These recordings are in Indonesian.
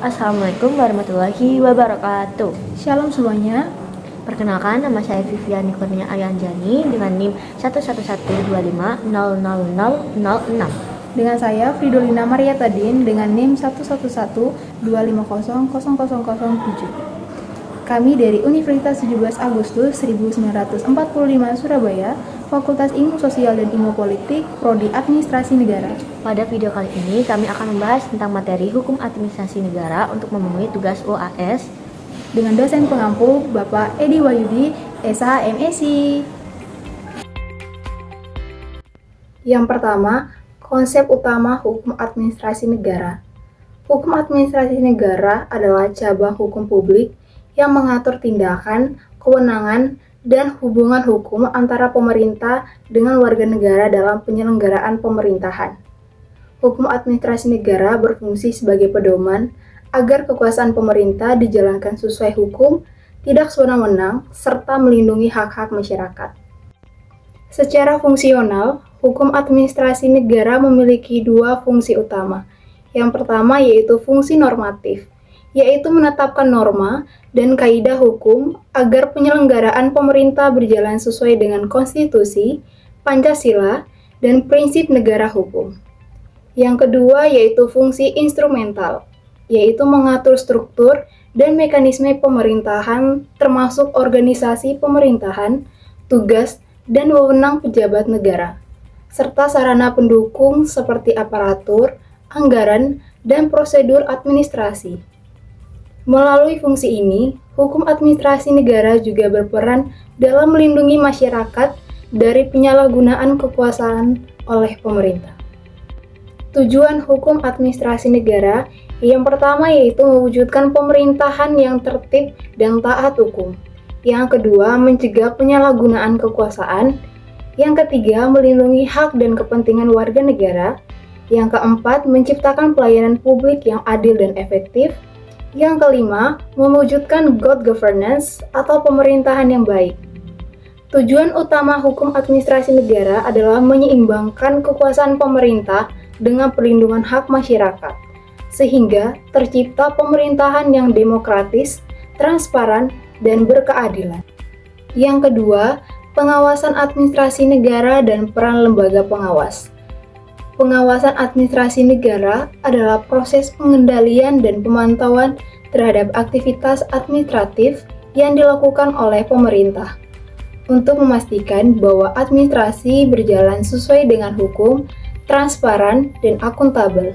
Assalamualaikum warahmatullahi wabarakatuh. Shalom semuanya. Perkenalkan, nama saya Viviani Kurnia Ayanjani dengan NIM 11125000006. Dengan saya Fridolina Maria Tadin dengan NIM 11125000007. Kami dari Universitas 17 Agustus 1945 Surabaya, Fakultas Ilmu Sosial dan Ilmu Politik, Prodi Administrasi Negara. Pada video kali ini kami akan membahas tentang materi Hukum Administrasi Negara untuk memenuhi tugas UAS dengan dosen pengampu Bapak Edi Wahyudi, SH MSc. Yang pertama, konsep utama hukum administrasi negara. Hukum administrasi negara adalah cabang hukum publik yang mengatur tindakan, kewenangan, dan hubungan hukum antara pemerintah dengan warga negara dalam penyelenggaraan pemerintahan. Hukum administrasi negara berfungsi sebagai pedoman agar kekuasaan pemerintah dijalankan sesuai hukum, tidak sewenang-wenang, serta melindungi hak-hak masyarakat. Secara fungsional, hukum administrasi negara memiliki dua fungsi utama. Yang pertama yaitu fungsi normatif, yaitu menetapkan norma dan kaidah hukum agar penyelenggaraan pemerintah berjalan sesuai dengan konstitusi, Pancasila, dan prinsip negara hukum. Yang kedua yaitu fungsi instrumental, yaitu mengatur struktur dan mekanisme pemerintahan termasuk organisasi pemerintahan, tugas, dan wewenang pejabat negara, serta sarana pendukung seperti aparatur, anggaran, dan prosedur administrasi. Melalui fungsi ini, hukum administrasi negara juga berperan dalam melindungi masyarakat dari penyalahgunaan kekuasaan oleh pemerintah. Tujuan hukum administrasi negara yang pertama yaitu mewujudkan pemerintahan yang tertib dan taat hukum. Yang kedua, mencegah penyalahgunaan kekuasaan. Yang ketiga, melindungi hak dan kepentingan warga negara. Yang keempat, menciptakan pelayanan publik yang adil dan efektif. Yang kelima, mewujudkan good governance atau pemerintahan yang baik. Tujuan utama hukum administrasi negara adalah menyeimbangkan kekuasaan pemerintah dengan perlindungan hak masyarakat, sehingga tercipta pemerintahan yang demokratis, transparan, dan berkeadilan. Yang kedua, pengawasan administrasi negara dan peran lembaga pengawas. Pengawasan administrasi negara adalah proses pengendalian dan pemantauan terhadap aktivitas administratif yang dilakukan oleh pemerintah untuk memastikan bahwa administrasi berjalan sesuai dengan hukum, transparan, dan akuntabel.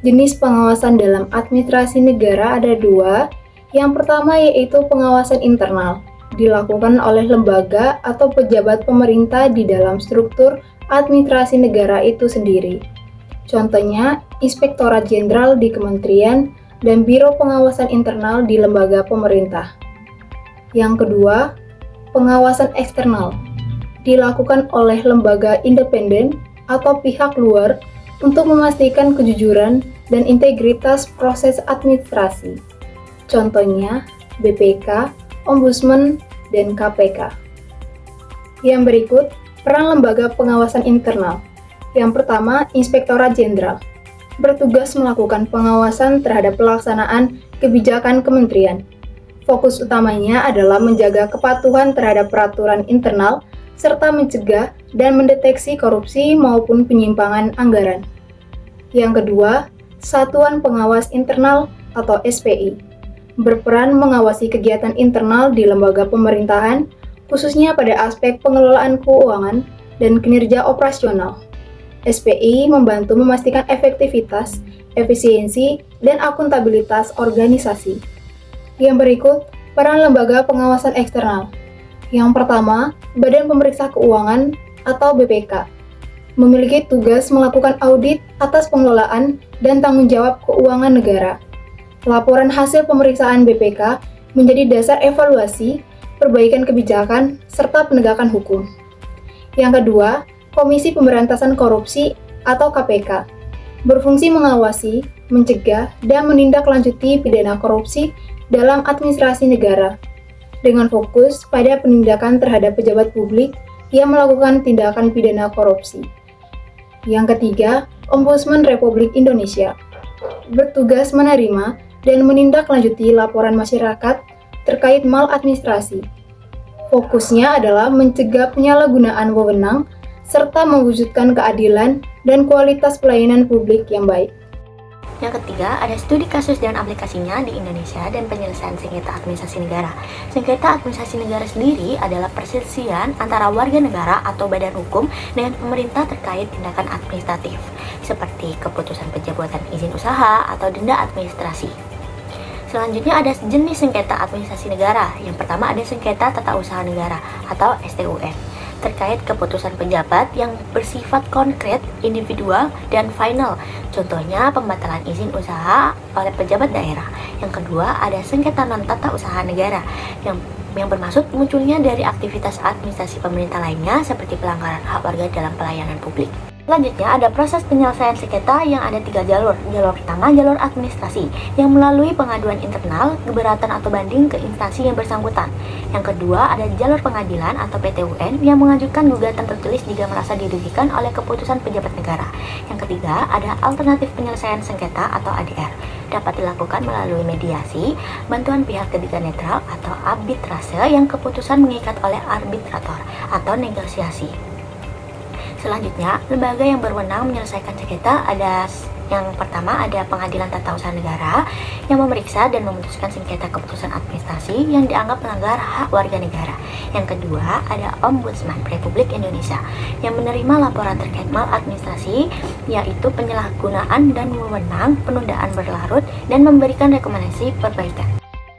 Jenis pengawasan dalam administrasi negara ada dua. Yang pertama yaitu pengawasan internal, dilakukan oleh lembaga atau pejabat pemerintah di dalam struktur administrasi negara itu sendiri. Contohnya, Inspektorat Jenderal di Kementerian dan Biro Pengawasan Internal di lembaga pemerintah. Yang kedua, pengawasan eksternal, dilakukan oleh lembaga independen atau pihak luar untuk memastikan kejujuran dan integritas proses administrasi. Contohnya, BPK, Ombudsman, dan KPK. Yang berikut, peran lembaga pengawasan internal. Yang pertama, Inspektorat Jenderal bertugas melakukan pengawasan terhadap pelaksanaan kebijakan kementerian. Fokus utamanya adalah menjaga kepatuhan terhadap peraturan internal serta mencegah dan mendeteksi korupsi maupun penyimpangan anggaran. Yang kedua, Satuan Pengawas Internal atau SPI berperan mengawasi kegiatan internal di lembaga pemerintahan, khususnya pada aspek pengelolaan keuangan dan kinerja operasional. SPI membantu memastikan efektivitas, efisiensi, dan akuntabilitas organisasi. Yang berikut, peran lembaga pengawasan eksternal. Yang pertama, Badan Pemeriksa Keuangan atau BPK memiliki tugas melakukan audit atas pengelolaan dan tanggung jawab keuangan negara. Laporan hasil pemeriksaan BPK menjadi dasar evaluasi, perbaikan kebijakan, serta penegakan hukum. Yang kedua, Komisi Pemberantasan Korupsi atau KPK berfungsi mengawasi, mencegah, dan menindaklanjuti pidana korupsi dalam administrasi negara dengan fokus pada penindakan terhadap pejabat publik yang melakukan tindakan pidana korupsi. Yang ketiga, Ombudsman Republik Indonesia bertugas menerima dan menindaklanjuti laporan masyarakat terkait maladministrasi. Fokusnya adalah mencegah penyalahgunaan wewenang serta mewujudkan keadilan dan kualitas pelayanan publik yang baik. Yang ketiga, ada studi kasus dan aplikasinya di Indonesia dan penyelesaian sengketa administrasi negara. Sengketa administrasi negara sendiri adalah perselisihan antara warga negara atau badan hukum dengan pemerintah terkait tindakan administratif, seperti keputusan pencabutan izin usaha atau denda administrasi. Selanjutnya ada jenis sengketa administrasi negara. Yang pertama ada sengketa tata usaha negara atau STUN. Terkait keputusan pejabat yang bersifat konkret, individual, dan final. Contohnya pembatalan izin usaha oleh pejabat daerah. Yang kedua ada sengketa non tata usaha negara yang bermaksud munculnya dari aktivitas administrasi pemerintah lainnya seperti pelanggaran hak warga dalam pelayanan publik. Selanjutnya ada proses penyelesaian sengketa yang ada 3 jalur. Jalur pertama, jalur administrasi yang melalui pengaduan internal, keberatan atau banding ke instansi yang bersangkutan. Yang kedua ada jalur pengadilan atau PT-UN yang mengajukan gugatan tertulis jika merasa dirugikan oleh keputusan pejabat negara. Yang ketiga ada alternatif penyelesaian sengketa atau ADR. Dapat dilakukan melalui mediasi, bantuan pihak ketiga netral atau arbitrase yang keputusan mengikat oleh arbitrator atau negosiasi. Selanjutnya, lembaga yang berwenang menyelesaikan sengketa ada yang pertama ada Pengadilan Tata Usaha Negara yang memeriksa dan memutuskan sengketa keputusan administrasi yang dianggap melanggar hak warga negara. Yang kedua ada Ombudsman Republik Indonesia yang menerima laporan terkait maladministrasi, yaitu penyalahgunaan dan wewenang, penundaan berlarut, dan memberikan rekomendasi perbaikan.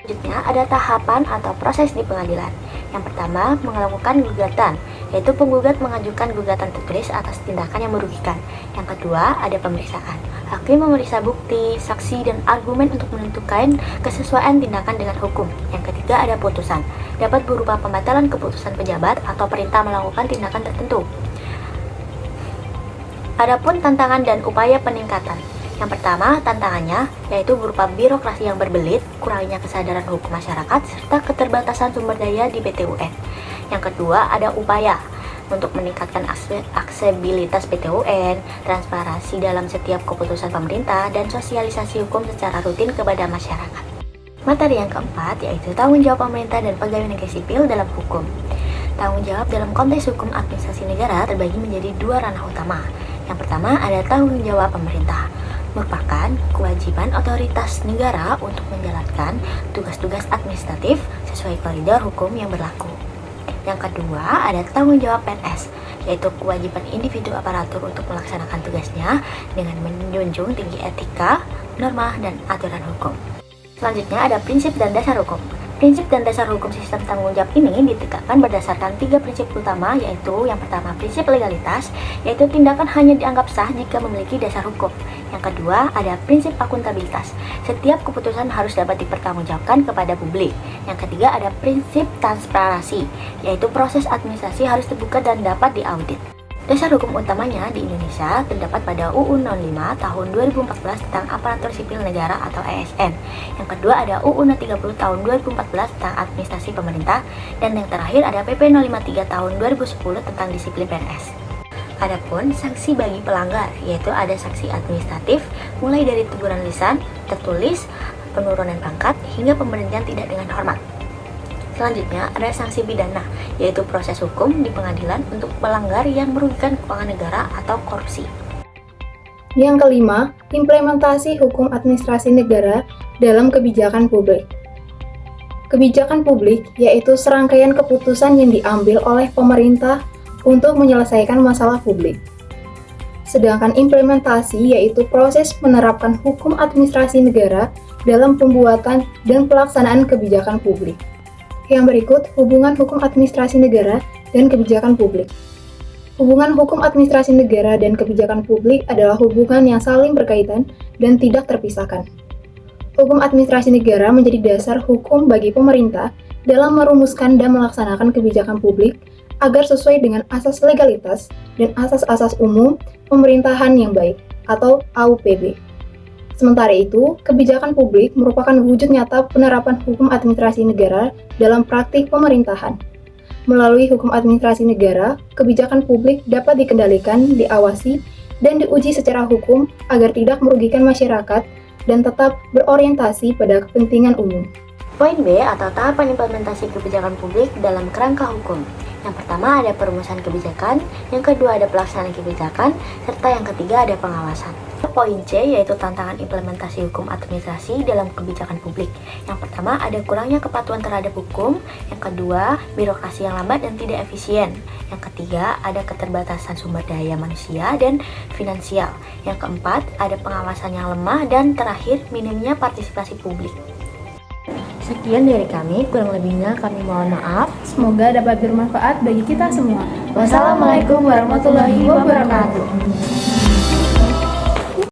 Selanjutnya ada tahapan atau proses di pengadilan. Yang pertama, melakukan gugatan, yaitu penggugat mengajukan gugatan tertulis atas tindakan yang merugikan. Yang kedua, ada pemeriksaan. Hakim memeriksa bukti, saksi, dan argumen untuk menentukan kesesuaian tindakan dengan hukum. Yang ketiga, ada putusan. Dapat berupa pembatalan keputusan pejabat atau perintah melakukan tindakan tertentu. Adapun tantangan dan upaya peningkatan. Yang pertama, tantangannya yaitu berupa birokrasi yang berbelit, kurangnya kesadaran hukum masyarakat, serta keterbatasan sumber daya di PT-UN. Yang kedua, ada upaya untuk meningkatkan aksesibilitas PT-UN, transparansi dalam setiap keputusan pemerintah, dan sosialisasi hukum secara rutin kepada masyarakat. Materi yang keempat yaitu tanggung jawab pemerintah dan pegawai negeri sipil dalam hukum. Tanggung jawab dalam konteks hukum administrasi negara terbagi menjadi 2 ranah utama. Yang pertama ada tanggung jawab pemerintah, merupakan kewajiban otoritas negara untuk menjalankan tugas-tugas administratif sesuai koridor hukum yang berlaku. Yang kedua ada tanggung jawab PNS, yaitu kewajiban individu aparatur untuk melaksanakan tugasnya dengan menjunjung tinggi etika, norma, dan aturan hukum. Selanjutnya ada prinsip dan dasar hukum. Prinsip dan dasar hukum sistem tanggung jawab ini ditegakkan berdasarkan 3 prinsip utama, yaitu yang pertama prinsip legalitas, yaitu tindakan hanya dianggap sah jika memiliki dasar hukum. Yang kedua ada prinsip akuntabilitas, setiap keputusan harus dapat dipertanggungjawabkan kepada publik. Yang ketiga ada prinsip transparansi, yaitu proses administrasi harus terbuka dan dapat diaudit. Dasar hukum utamanya di Indonesia terdapat pada UU 05 tahun 2014 tentang Aparatur Sipil Negara atau ASN. Yang kedua ada UU 30 tahun 2014 tentang Administrasi Pemerintah, dan yang terakhir ada PP 053 tahun 2010 tentang Disiplin PNS. Adapun sanksi bagi pelanggar, yaitu ada sanksi administratif mulai dari teguran lisan, tertulis, penurunan pangkat, hingga pemberhentian tidak dengan hormat. Selanjutnya ada sanksi pidana, yaitu proses hukum di pengadilan untuk pelanggar yang merugikan keuangan negara atau korupsi. Yang kelima, implementasi hukum administrasi negara dalam kebijakan publik. Kebijakan publik yaitu serangkaian keputusan yang diambil oleh pemerintah untuk menyelesaikan masalah publik. Sedangkan implementasi yaitu proses menerapkan hukum administrasi negara dalam pembuatan dan pelaksanaan kebijakan publik. Yang berikut, hubungan hukum administrasi negara dan kebijakan publik. Hubungan hukum administrasi negara dan kebijakan publik adalah hubungan yang saling berkaitan dan tidak terpisahkan. Hukum administrasi negara menjadi dasar hukum bagi pemerintah dalam merumuskan dan melaksanakan kebijakan publik agar sesuai dengan asas legalitas dan asas-asas umum pemerintahan yang baik atau AUPB. Sementara itu, kebijakan publik merupakan wujud nyata penerapan hukum administrasi negara dalam praktik pemerintahan. Melalui hukum administrasi negara, kebijakan publik dapat dikendalikan, diawasi, dan diuji secara hukum agar tidak merugikan masyarakat dan tetap berorientasi pada kepentingan umum. Poin B atau tahapan implementasi kebijakan publik dalam kerangka hukum. Yang pertama ada perumusan kebijakan, yang kedua ada pelaksanaan kebijakan, serta yang ketiga ada pengawasan. Poin C yaitu tantangan implementasi hukum administrasi dalam kebijakan publik. Yang pertama ada kurangnya kepatuhan terhadap hukum, yang kedua birokrasi yang lambat dan tidak efisien, yang ketiga ada keterbatasan sumber daya manusia dan finansial, yang keempat ada pengawasan yang lemah, dan terakhir minimnya partisipasi publik. Sekian dari kami, kurang lebihnya kami mohon maaf. Semoga dapat bermanfaat bagi kita semua. Wassalamualaikum warahmatullahi wabarakatuh.